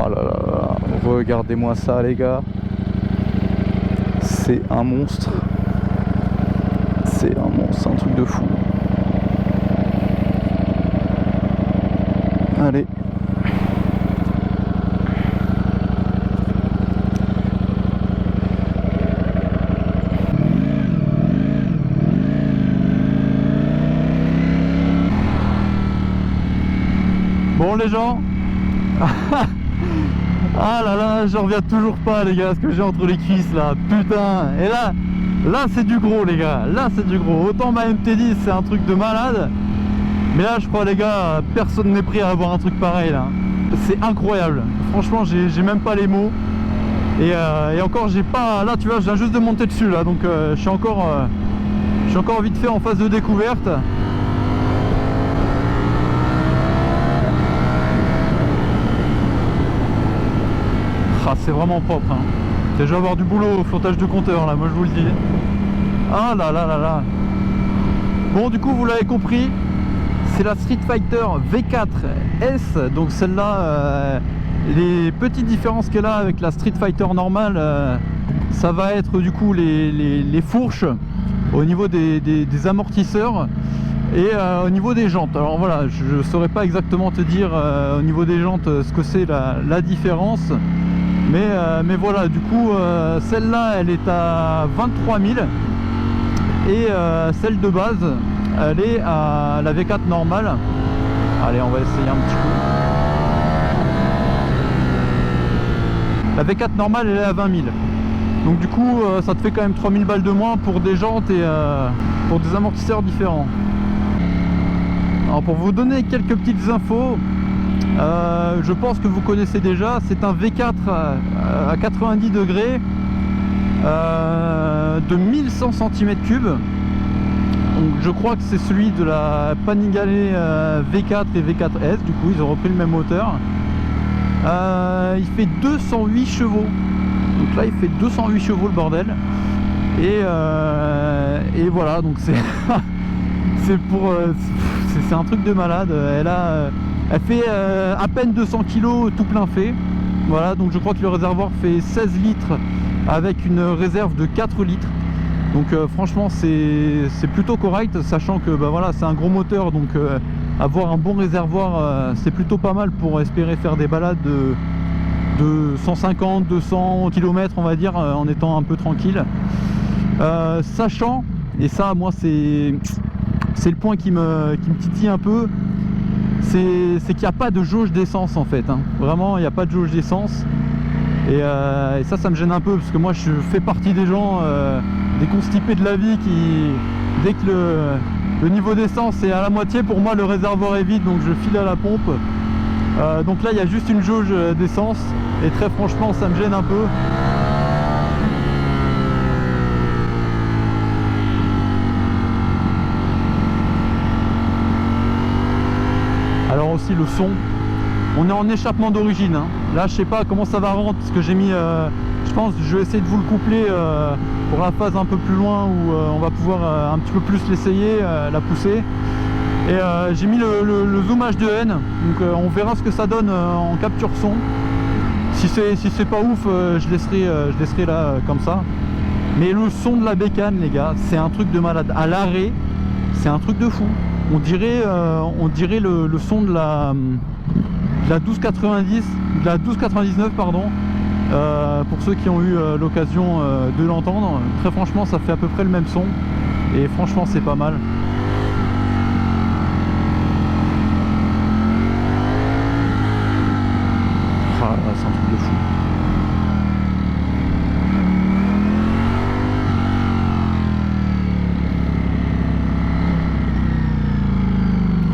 Oh là là là, regardez-moi ça les gars. C'est un monstre. C'est un monstre, c'est un truc de fou. Allez. Bon les gens. Ah là là, j'en reviens toujours pas les gars, ce que j'ai entre les cuisses là, putain. Et là c'est du gros les gars, là c'est du gros. Autant ma MT10 c'est un truc de malade, mais là je crois les gars, personne n'est prêt à avoir un truc pareil là. C'est incroyable, franchement j'ai même pas les mots. Et encore j'ai pas, là tu vois, je viens juste de monter dessus là, donc je suis encore vite fait en phase de découverte. Ah, c'est vraiment propre hein. Je vais avoir du boulot au flottage de compteur là, moi je vous le dis. Ah là là là là. Bon du coup vous l'avez compris, c'est la Street Fighter V4 S. Donc celle-là, les petites différences qu'elle a avec la Street Fighter normale, ça va être du coup les fourches au niveau des amortisseurs et au niveau des jantes. Alors voilà, je ne saurais pas exactement te dire au niveau des jantes ce que c'est la différence. Mais voilà, du coup celle-là elle est à 23 000 et celle de base elle est à la V4 normale. Allez, on va essayer un petit coup. La V4 normale elle est à 20 000. Donc du coup ça te fait quand même 3000 balles de moins pour des jantes et pour des amortisseurs différents. Alors pour vous donner quelques petites infos, je pense que vous connaissez déjà, c'est un V4 à 90 degrés de 1100 cm3. Donc je crois que c'est celui de la Panigale V4 et V4S, du coup ils ont repris le même moteur. Il fait 208 chevaux, donc là il fait 208 chevaux le bordel. Et voilà, donc c'est c'est un truc de malade. Elle fait à peine 200 kg tout plein fait. Voilà, donc je crois que le réservoir fait 16 litres avec une réserve de 4 litres. Donc franchement c'est plutôt correct, sachant que bah, voilà, c'est un gros moteur, donc avoir un bon réservoir c'est plutôt pas mal pour espérer faire des balades de 150, 200 km on va dire, en étant un peu tranquille. Sachant, et ça moi c'est le point qui me titille un peu, c'est qu'il n'y a pas de jauge d'essence en fait, hein. Vraiment il n'y a pas de jauge d'essence. Et ça me gêne un peu, parce que moi je fais partie des gens, des constipés de la vie qui, dès que le niveau d'essence est à la moitié, pour moi le réservoir est vide, donc je file à la pompe. Donc là il y a juste une jauge d'essence, et très franchement ça me gêne un peu. Alors aussi le son, on est en échappement d'origine, hein. Là je sais pas comment ça va rendre, parce que j'ai mis je pense que je vais essayer de vous le coupler pour la phase un peu plus loin où on va pouvoir un petit peu plus l'essayer, la pousser. Et j'ai mis le zoom H2N, donc on verra ce que ça donne en capture son. Si c'est pas ouf, je laisserai là comme ça. Mais le son de la bécane les gars, c'est un truc de malade. À l'arrêt, c'est un truc de fou. On dirait le son de la 1290, de la 1299 pardon, pour ceux qui ont eu l'occasion de l'entendre. Très franchement ça fait à peu près le même son, et franchement c'est pas mal. Ah là, c'est un truc de fou.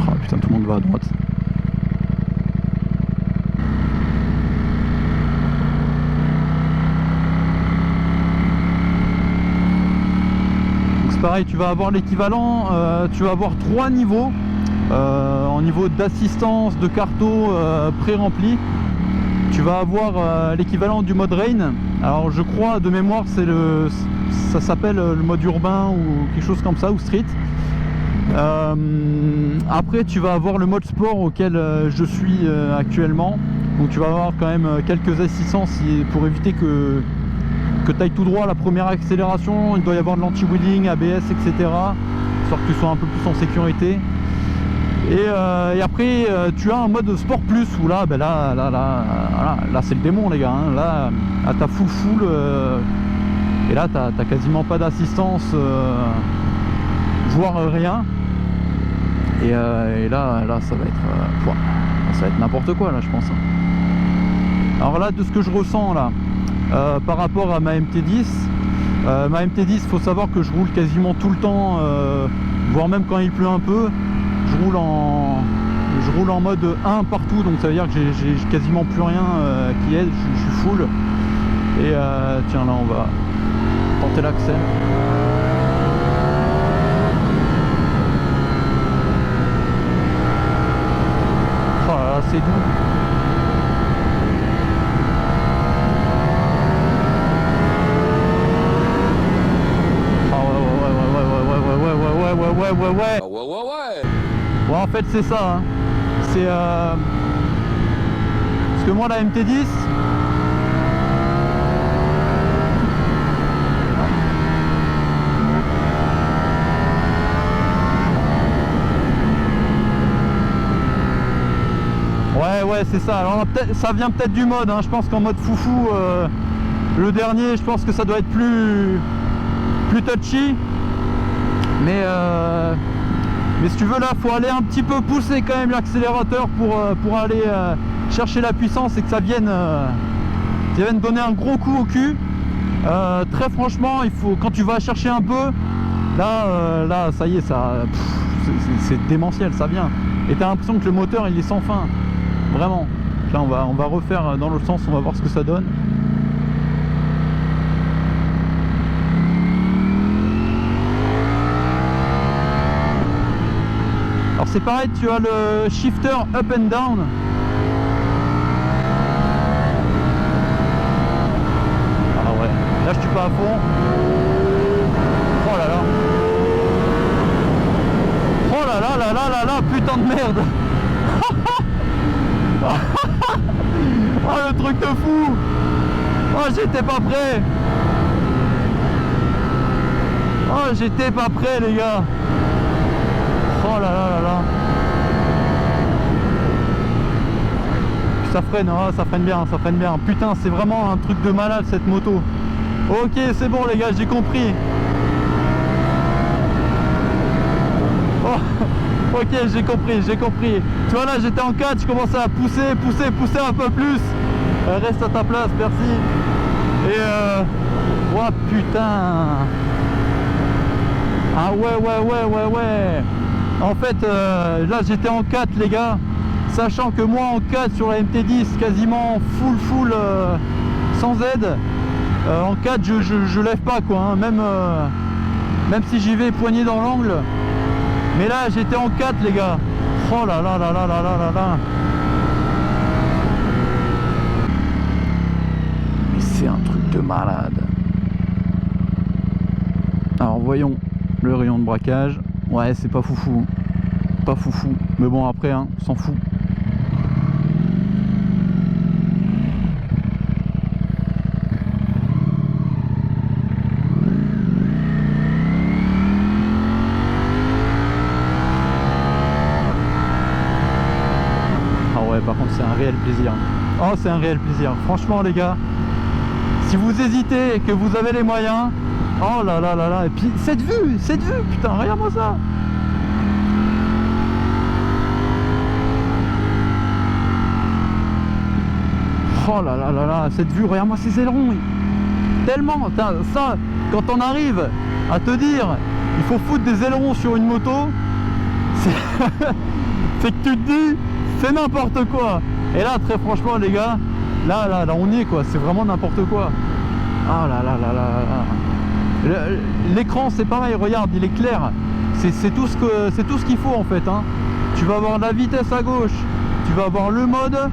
Ah putain, tout le monde va à droite. Pareil, tu vas avoir l'équivalent, tu vas avoir 3 niveaux en niveau d'assistance, de carto pré-rempli. Tu vas avoir l'équivalent du mode rain. Alors je crois de mémoire ça s'appelle le mode urbain ou quelque chose comme ça, ou street. Après tu vas avoir le mode sport auquel je suis actuellement. Donc tu vas avoir quand même quelques assistants pour éviter que tu ailles tout droit à la première accélération. Il doit y avoir de l'anti-wheeling, ABS, etc. Histoire que tu sois un peu plus en sécurité. Et après tu as un mode sport plus où là, ben là c'est le démon les gars, hein. Là t'as full et là t'as quasiment pas d'assistance, voire rien. Et là ça va être n'importe quoi là, je pense. Alors là, de ce que je ressens là par rapport à ma MT10, ma MT10, faut savoir que je roule quasiment tout le temps, voire même quand il pleut un peu, je roule en mode 1 partout, donc ça veut dire que j'ai quasiment plus rien qui aide, je suis full. Et tiens, là on va tenter l'accès. Oh là là, c'est doux. Ouais. Ouais, en fait c'est ça, hein. C'est parce que moi la MT10, ouais c'est ça. Alors ça vient peut-être du mode, hein. Je pense qu'en mode foufou, le dernier, je pense que ça doit être plus touchy. Mais si tu veux, là faut aller un petit peu pousser quand même l'accélérateur pour aller chercher la puissance et que ça vienne donner un gros coup au cul. Très franchement, il faut, quand tu vas chercher un peu, là ça y est, c'est démentiel, ça vient. Et t'as l'impression que le moteur il est sans fin, vraiment. Là on va refaire dans l'autre sens, on va voir ce que ça donne. Alors c'est pareil, tu as le shifter up and down. Ah ouais, là je suis pas à fond. Oh là là. Oh là là, putain de merde. Oh le truc de fou. Oh j'étais pas prêt. Oh j'étais pas prêt les gars. Oh là là là là. Ça freine, oh, ça freine bien, ça freine bien. Putain, c'est vraiment un truc de malade cette moto. Ok, c'est bon les gars, j'ai compris. Oh, ok, j'ai compris. Tu vois là, j'étais en 4, je commençais à pousser un peu plus. Reste à ta place, merci. Et oh putain. Ah ouais. En fait, là j'étais en 4 les gars, sachant que moi en 4 sur la MT10, quasiment full sans aide, en 4 je lève pas quoi, hein, même si j'y vais poignet dans l'angle. Mais là j'étais en 4 les gars. Oh là là là là là là là là. Mais c'est un truc de malade. Alors voyons le rayon de braquage. Ouais, c'est pas foufou, pas foufou, mais bon après, hein, s'en fout. Ah ouais, par contre c'est un réel plaisir. Oh, c'est un réel plaisir. Franchement les gars, si vous hésitez et que vous avez les moyens, oh là là là là, et puis cette vue, putain, regarde-moi ça. Oh là là là là, cette vue, regarde-moi ces ailerons. Tellement, ça, quand on arrive à te dire, il faut foutre des ailerons sur une moto, c'est que tu te dis, c'est n'importe quoi. Et là, très franchement les gars, là on y est quoi, c'est vraiment n'importe quoi. Ah là là là là là. L'écran c'est pareil, regarde, il est clair, c'est tout ce qu'il faut en fait, hein. Tu vas avoir la vitesse à gauche, tu vas avoir le mode,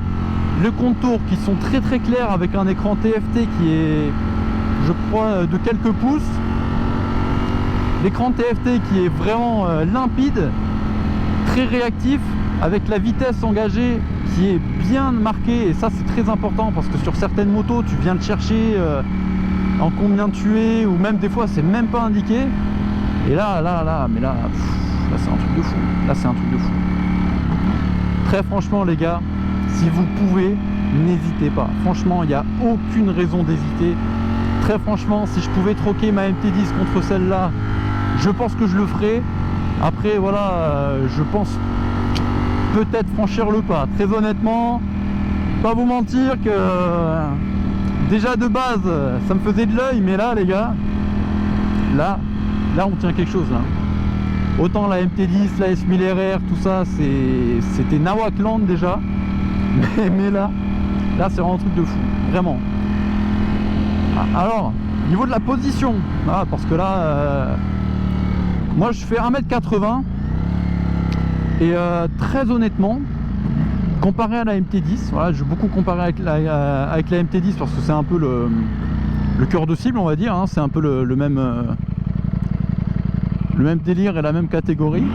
le contour qui sont très clairs avec un écran TFT qui est, je crois, de quelques pouces. L'écran TFT qui est vraiment limpide, très réactif, avec la vitesse engagée qui est bien marqué, et ça c'est très important parce que sur certaines motos tu viens de chercher en combien tu es, ou même des fois c'est même pas indiqué, et là c'est un truc de fou, là c'est un truc de fou. Très franchement les gars, si vous pouvez, n'hésitez pas, franchement il n'y a aucune raison d'hésiter. Très franchement, si je pouvais troquer ma MT10 contre celle-là, je pense que je le ferais. Après voilà, je pense peut-être franchir le pas. Très honnêtement, pas vous mentir que déjà de base ça me faisait de l'œil, mais là les gars, là on tient quelque chose là. Autant la MT10, la S1000RR, tout ça c'était Nawakland déjà, mais là c'est vraiment un truc de fou, vraiment. Alors niveau de la position, parce que là moi je fais 1m80 et très honnêtement, comparé à la MT10, voilà, je vais beaucoup comparer avec la MT10 parce que c'est un peu le cœur de cible, on va dire, hein, c'est un peu le même délire et la même catégorie.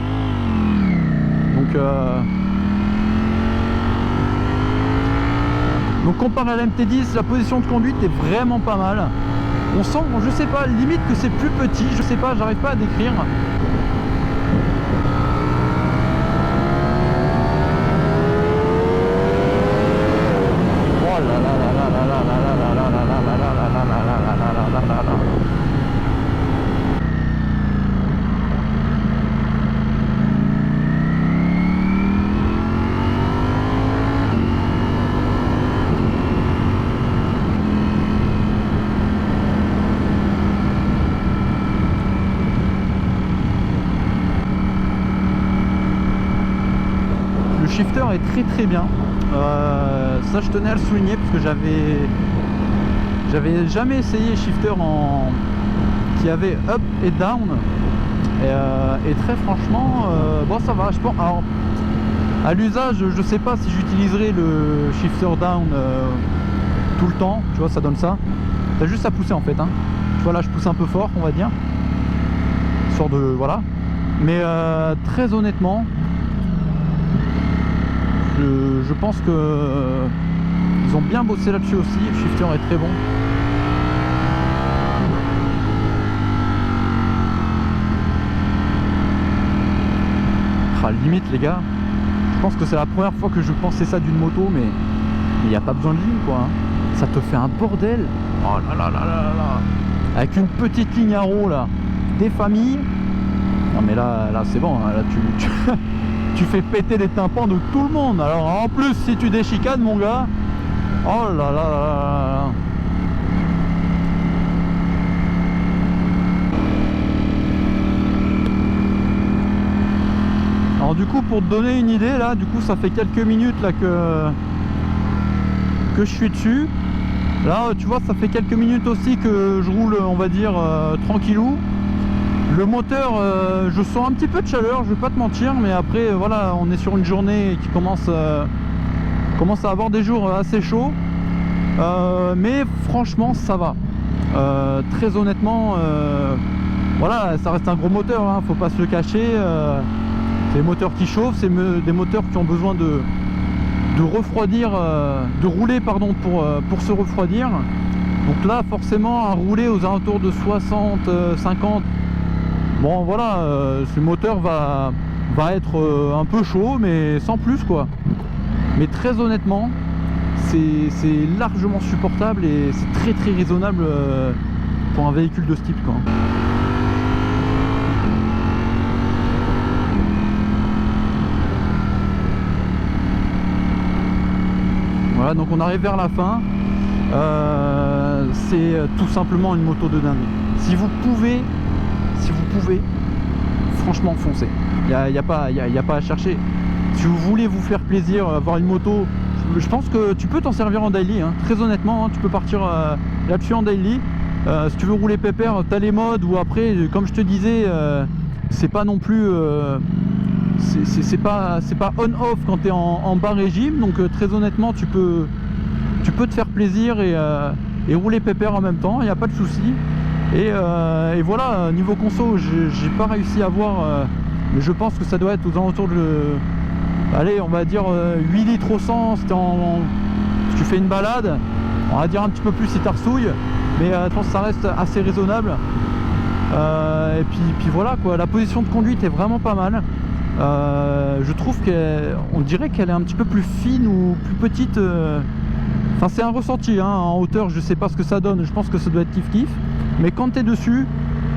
Donc comparé à la MT10, la position de conduite est vraiment pas mal. On sent, je sais pas, limite que c'est plus petit, je sais pas, j'arrive pas à décrire. Le shifter est très bien, ça je tenais à le souligner parce que j'avais jamais essayé shifter qui avait up et down, et très franchement bon ça va, je pense. Alors à l'usage je sais pas si j'utiliserai le shifter down tout le temps, tu vois, ça donne ça, t'as juste à pousser en fait, hein. Tu vois là je pousse un peu fort, on va dire, histoire de voilà, mais très honnêtement je pense que ils ont bien bossé là-dessus aussi. Le shifter est très bon. Limite les gars, je pense que c'est la première fois que je pensais ça d'une moto, mais il n'y a pas besoin de ligne quoi, hein. Ça te fait un bordel. Oh là là là là là. Avec une petite ligne à roues là, des familles. Non mais là c'est bon, hein. Là tu fais péter les tympans de tout le monde. Alors en plus si tu déchicanes mon gars, oh là là là là. Alors du coup pour te donner une idée là, du coup ça fait quelques minutes là que je suis dessus. Là tu vois, ça fait quelques minutes aussi que je roule, on va dire tranquillou. Le moteur, je sens un petit peu de chaleur, je vais pas te mentir, mais après voilà, on est sur une journée qui commence à avoir des jours assez chauds, mais franchement ça va. Très honnêtement, voilà, ça reste un gros moteur, hein, faut pas se le cacher. C'est des moteurs qui chauffent, c'est des moteurs qui ont besoin de refroidir, de rouler pardon, pour se refroidir. Donc là forcément à rouler aux alentours de 60, 50. Bon voilà, ce moteur va être un peu chaud, mais sans plus quoi. Mais très honnêtement, c'est largement supportable et c'est très raisonnable pour un véhicule de ce type quoi. Voilà, donc on arrive vers la fin. C'est tout simplement une moto de dingue. Si vous pouvez, franchement foncez. Il n'y a pas à chercher. Si vous voulez vous faire plaisir, avoir une moto, je pense que tu peux t'en servir en daily, hein. Très honnêtement, hein, tu peux partir là-dessus en daily. Si tu veux rouler pépère, tu as les modes, ou après, comme je te disais, c'est pas non plus c'est pas on-off quand tu es en bas régime. Donc très honnêtement, tu peux te faire plaisir et rouler pépère en même temps, il n'y a pas de souci. Et voilà, niveau conso, j'ai pas réussi à voir, mais je pense que ça doit être aux alentours de allez, on va dire 8 litres au 100 si tu fais une balade. On va dire un petit peu plus si tu ressouilles, mais je pense que ça reste assez raisonnable. Et puis voilà quoi, la position de conduite est vraiment pas mal. Je trouve qu'on dirait qu'elle est un petit peu plus fine ou plus petite. Enfin c'est un ressenti, hein. En hauteur je sais pas ce que ça donne, je pense que ça doit être kiff kiff. Mais quand tu es dessus,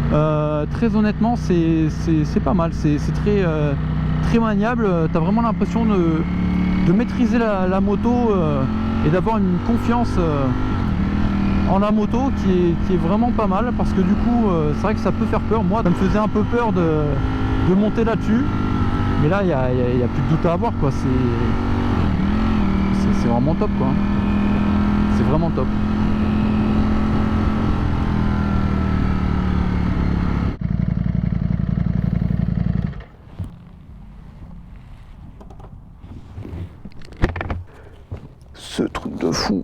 très honnêtement c'est pas mal, c'est très maniable. Tu as vraiment l'impression de maîtriser la moto et d'avoir une confiance en la moto qui est vraiment pas mal, parce que du coup c'est vrai que ça peut faire peur. Moi ça me faisait un peu peur de monter là-dessus, mais là il y a plus de doute à avoir quoi. C'est vraiment top quoi, c'est vraiment top. Ce truc de fou.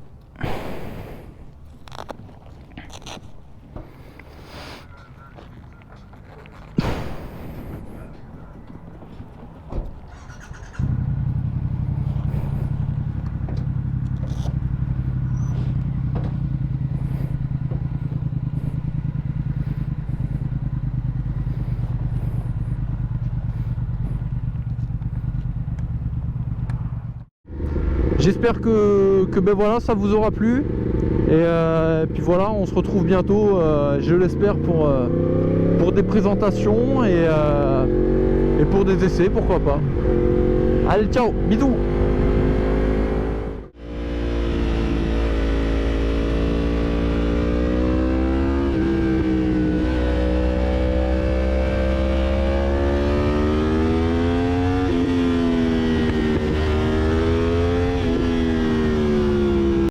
J'espère que ben voilà, ça vous aura plu. Et puis voilà, on se retrouve bientôt, je l'espère, pour des présentations et pour des essais, pourquoi pas. Allez, ciao, bisous.